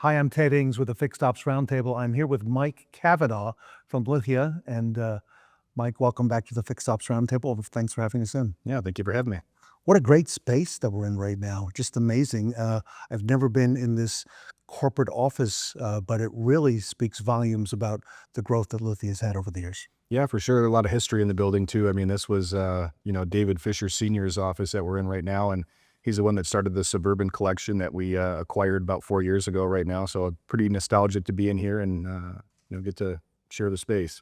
Hi, I'm Ted Ings with the Fixed Ops Roundtable. I'm here with Mike Cavanaugh from Lithia. And Mike, welcome back to the Fixed Ops Roundtable. Thanks for having us in. Yeah, thank you for having me. What a great space that we're in right now. Just amazing. I've never been in this corporate office, but it really speaks volumes about the growth that Lithia's had over the years. Yeah, for sure. A lot of history in the building too. I mean, this was, David Fisher Sr.'s office that we're in right now, and he's the one that started the Suburban collection that we acquired about 4 years ago right now. So pretty nostalgic to be in here and, get to share the space.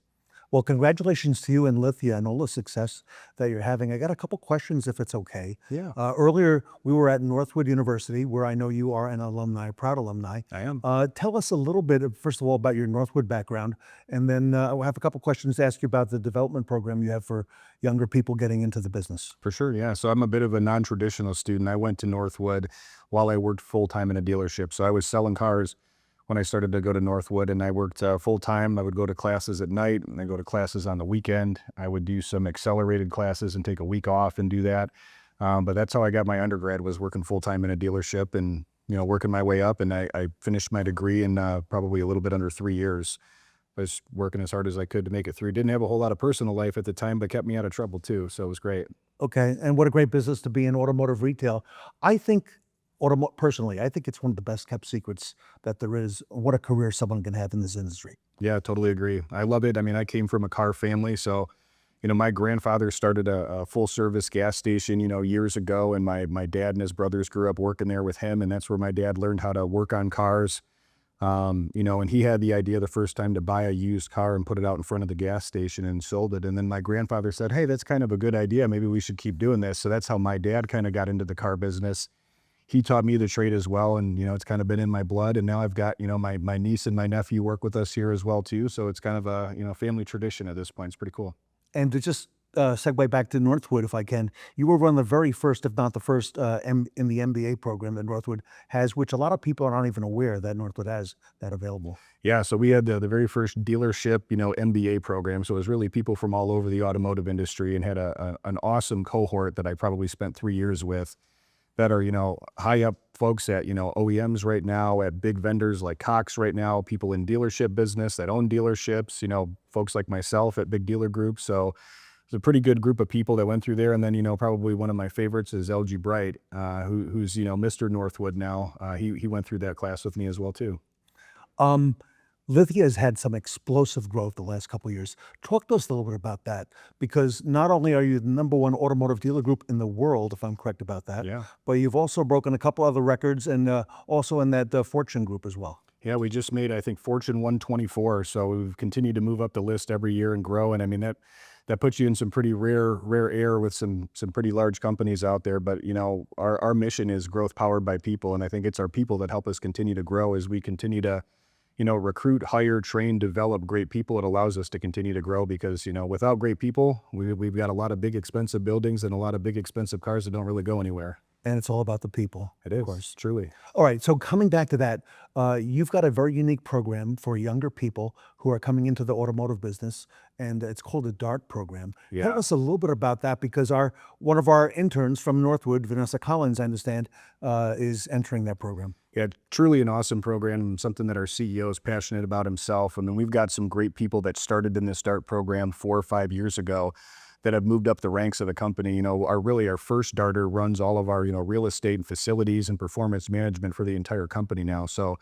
Well, congratulations to you and Lithia and all the success that you're having. I got a couple questions if it's okay. Yeah, Earlier, we were at Northwood University, where I know you are an alumni, a proud alumni. I am. Tell us a little bit, first of all, about your Northwood background, and then we'll have a couple questions to ask you about the development program you have for younger people getting into the business. For sure, yeah. So I'm a bit of a non-traditional student. I went to Northwood while I worked full-time in a dealership. So I was selling cars when I started to go to Northwood, and I worked full-time. I would go to classes at night, and I go to classes on the weekend. I would do some accelerated classes and take a week off and do that. But that's how I got my undergrad, was working full-time in a dealership and, working my way up. And I finished my degree in probably a little bit under 3 years. I was working as hard as I could to make it through. Didn't have a whole lot of personal life at the time, but kept me out of trouble too. So it was great. Okay, and what a great business to be in, automotive retail. I think, personally, I think it's one of the best kept secrets that there is. What a career someone can have in this industry. Yeah, totally agree. I love it. I mean, I came from a car family, so my grandfather started a full service gas station, years ago, and my dad and his brothers grew up working there with him, and that's where my dad learned how to work on cars. And he had the idea the first time to buy a used car and put it out in front of the gas station and sold it. And then my grandfather said, "Hey, that's kind of a good idea. Maybe we should keep doing this." So that's how my dad kind of got into the car business. He taught me the trade as well, and it's kind of been in my blood. And now I've got my niece and my nephew work with us here as well too. So it's kind of a family tradition at this point. It's pretty cool. And to just segue back to Northwood, if I can, you were one of the very first, if not the first, in the MBA program that Northwood has, which a lot of people are not even aware that Northwood has that available. Yeah, so we had the very first dealership, MBA program. So it was really people from all over the automotive industry, and had an awesome cohort that I probably spent 3 years with, that are, high up folks at, OEMs right now, at big vendors like Cox right now, people in dealership business that own dealerships, folks like myself at big dealer groups. So it's a pretty good group of people that went through there. And then, probably one of my favorites is LG Bright, who's, Mr. Northwood now. He went through that class with me as well too. Um, Lithia has had some explosive growth the last couple of years. Talk to us a little bit about that, because not only are you the #1 automotive dealer group in the world, if I'm correct about that, Yeah. but you've also broken a couple other records, and also in that Fortune group as well. Yeah, we just made, I think, Fortune 124. So we've continued to move up the list every year and grow. And I mean, that puts you in some pretty rare air with some pretty large companies out there. But, our mission is growth powered by people. And I think it's our people that help us continue to grow as we continue to, recruit, hire, train, develop great people. It allows us to continue to grow because, without great people, we've got a lot of big, expensive buildings and a lot of big, expensive cars that don't really go anywhere. And it's all about the people. It is, of course. truly. All right, so coming back to that, you've got a very unique program for younger people who are coming into the automotive business, and it's called the DART program. Tell Yeah. us a little bit about that, because one of our interns from Northwood, Vanessa Collins, I understand, is entering that program. Yeah, truly an awesome program, something that our CEO is passionate about himself. I mean, we've got some great people that started in this DART program 4 or 5 years ago that have moved up the ranks of the company. Our first darter runs all of our, real estate and facilities and performance management for the entire company now. So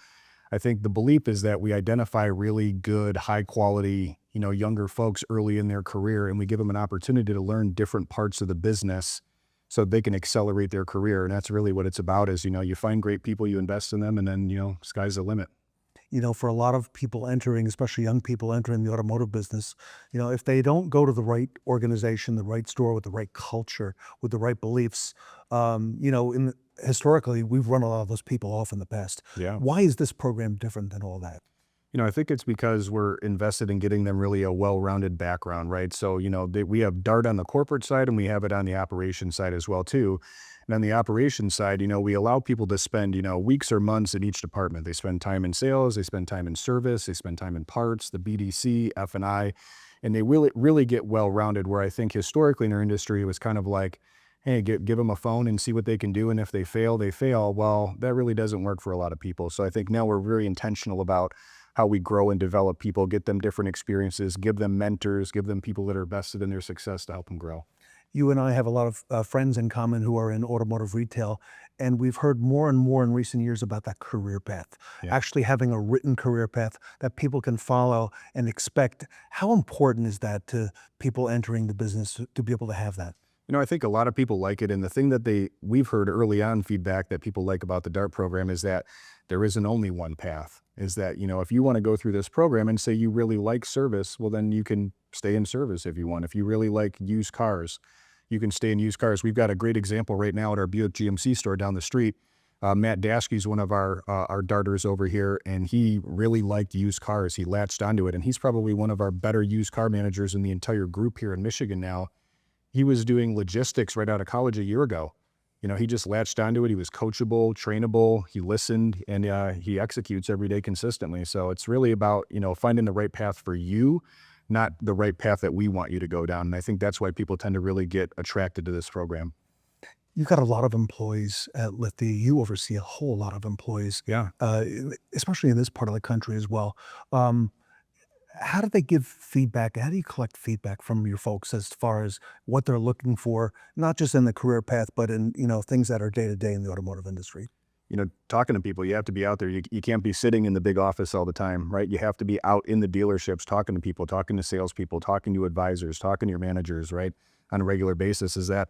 I think the belief is that we identify really good, high quality, younger folks early in their career, and we give them an opportunity to learn different parts of the business so they can accelerate their career. And that's really what it's about is, you find great people, you invest in them, and then, sky's the limit. For a lot of people entering, especially young people entering the automotive business, if they don't go to the right organization, the right store with the right culture, with the right beliefs, historically, we've run a lot of those people off in the past. Yeah. Why is this program different than all that? I think it's because we're invested in getting them really a well-rounded background, right? So, we have DART on the corporate side, and we have it on the operations side as well too. And on the operations side, we allow people to spend, weeks or months in each department. They spend time in sales, they spend time in service, they spend time in parts, the BDC, F&I, and they really get well-rounded, where I think historically in our industry, it was kind of like, hey, give them a phone and see what they can do. And if they fail, they fail. Well, that really doesn't work for a lot of people. So I think now we're very intentional about how we grow and develop people, get them different experiences, give them mentors, give them people that are vested in their success to help them grow. You and I have a lot of friends in common who are in automotive retail, and we've heard more and more in recent years about that career path, Yeah. actually having a written career path that people can follow and expect. How important is that to people entering the business to be able to have that? I think a lot of people like it. And the thing that we've heard early on feedback that people like about the DART program is that there isn't only one path. Is that, if you want to go through this program and say you really like service, well, then you can stay in service if you want. If you really like used cars, you can stay in used cars. We've got a great example right now at our Buick GMC store down the street. Matt Daschke's one of our darters over here, and he really liked used cars. He latched onto it, and he's probably one of our better used car managers in the entire group here in Michigan now. He was doing logistics right out of college a year ago. He just latched onto it. He was coachable, trainable. He listened, and he executes every day consistently. So it's really about, finding the right path for you, not the right path that we want you to go down. And I think that's why people tend to really get attracted to this program. You've got a lot of employees at Lithia. You oversee a whole lot of employees, Yeah. especially in this part of the country as well. Um, how do they give feedback? How do you collect feedback from your folks as far as what they're looking for, not just in the career path, but in things that are day to day in the automotive industry? Talking to people, you have to be out there. You can't be sitting in the big office all the time, right? You have to be out in the dealerships, talking to people, talking to salespeople, talking to advisors, talking to your managers, right? On a regular basis. Is that,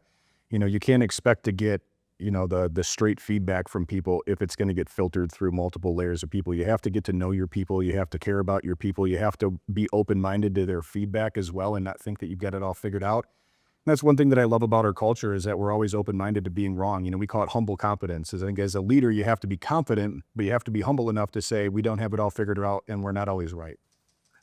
you can't expect to get, the straight feedback from people if it's going to get filtered through multiple layers of people. You have to get to know your people. You have to care about your people. You have to be open-minded to their feedback as well and not think that you've got it all figured out. That's one thing that I love about our culture is that we're always open-minded to being wrong. We call it humble competence. I think as a leader, you have to be confident, but you have to be humble enough to say, we don't have it all figured out and we're not always right.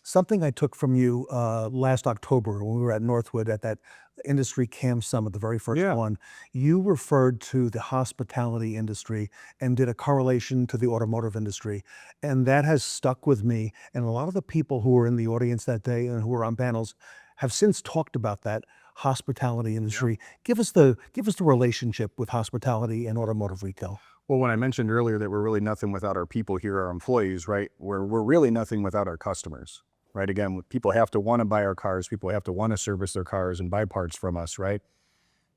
Something I took from you last October when we were at Northwood at that industry CAM summit, the very first Yeah. one, you referred to the hospitality industry and did a correlation to the automotive industry. And that has stuck with me. And a lot of the people who were in the audience that day and who were on panels have since talked about that hospitality industry. Give us the relationship with hospitality and automotive retail. Well, when I mentioned earlier that we're really nothing without our people here, our employees, right? We're really nothing without our customers, right? Again, people have to want to buy our cars. People have to want to service their cars and buy parts from us, right?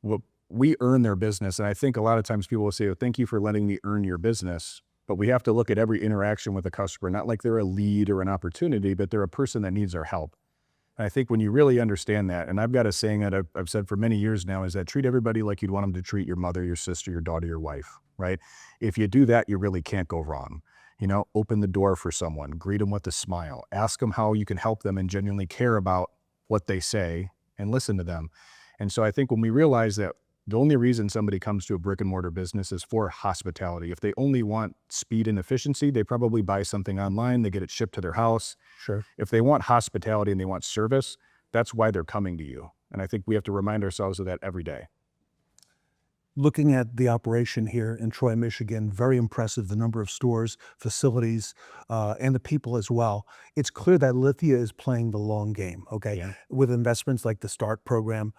Well, we earn their business. And I think a lot of times people will say, oh, thank you for letting me earn your business. But we have to look at every interaction with a customer, not like they're a lead or an opportunity, but they're a person that needs our help. And I think when you really understand that, and I've got a saying that I've said for many years now, is that treat everybody like you'd want them to treat your mother, your sister, your daughter, your wife, right? If you do that, you really can't go wrong. Open the door for someone, greet them with a smile, ask them how you can help them and genuinely care about what they say and listen to them. And so I think when we realize that the only reason somebody comes to a brick and mortar business is for hospitality. If they only want speed and efficiency, they probably buy something online, they get it shipped to their house. Sure. If they want hospitality and they want service, that's why they're coming to you. And I think we have to remind ourselves of that every day. Looking at the operation here in Troy, Michigan, very impressive, the number of stores, facilities, and the people as well. It's clear that Lithia is playing the long game, okay, Yeah. with investments like the START program.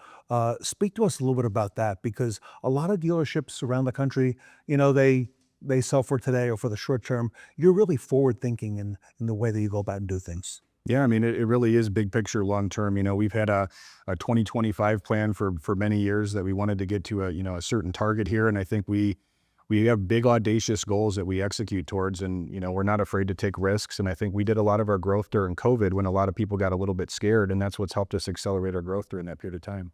Speak to us a little bit about that, because a lot of dealerships around the country, they sell for today or for the short term. You're really forward thinking in the way that you go about and do things. Yeah, I mean, it really is big picture long term. We've had a 2025 plan for many years that we wanted to get to a certain target here. And I think we have big audacious goals that we execute towards, and we're not afraid to take risks. And I think we did a lot of our growth during COVID when a lot of people got a little bit scared, and that's what's helped us accelerate our growth during that period of time.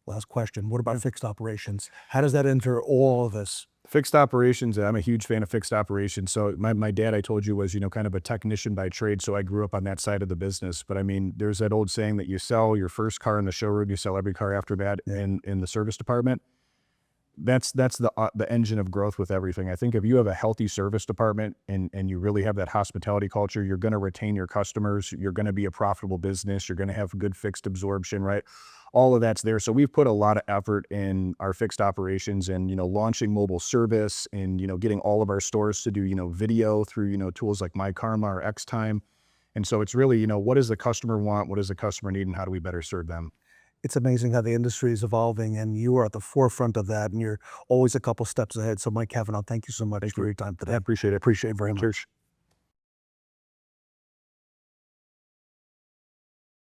Last question. What about fixed operations? How does that enter all of this? Fixed operations, I'm a huge fan of fixed operations. So my dad, I told you, was, kind of a technician by trade. So I grew up on that side of the business. But I mean, there's that old saying that you sell your first car in the showroom, you sell every car after that in the service department. That's the engine of growth with everything. I think if you have a healthy service department and you really have that hospitality culture, you're going to retain your customers. You're going to be a profitable business. You're going to have good fixed absorption, right? All of that's there. So we've put a lot of effort in our fixed operations and, launching mobile service and, getting all of our stores to do, video through, tools like My Karma or Xtime. And so it's really, what does the customer want? What does the customer need? And how do we better serve them? It's amazing how the industry is evolving, and you are at the forefront of that, and you're always a couple steps ahead. So, Mike Cavanaugh, thank you so much Thank for you. your time I today. appreciate it. Appreciate it very much. Cheers.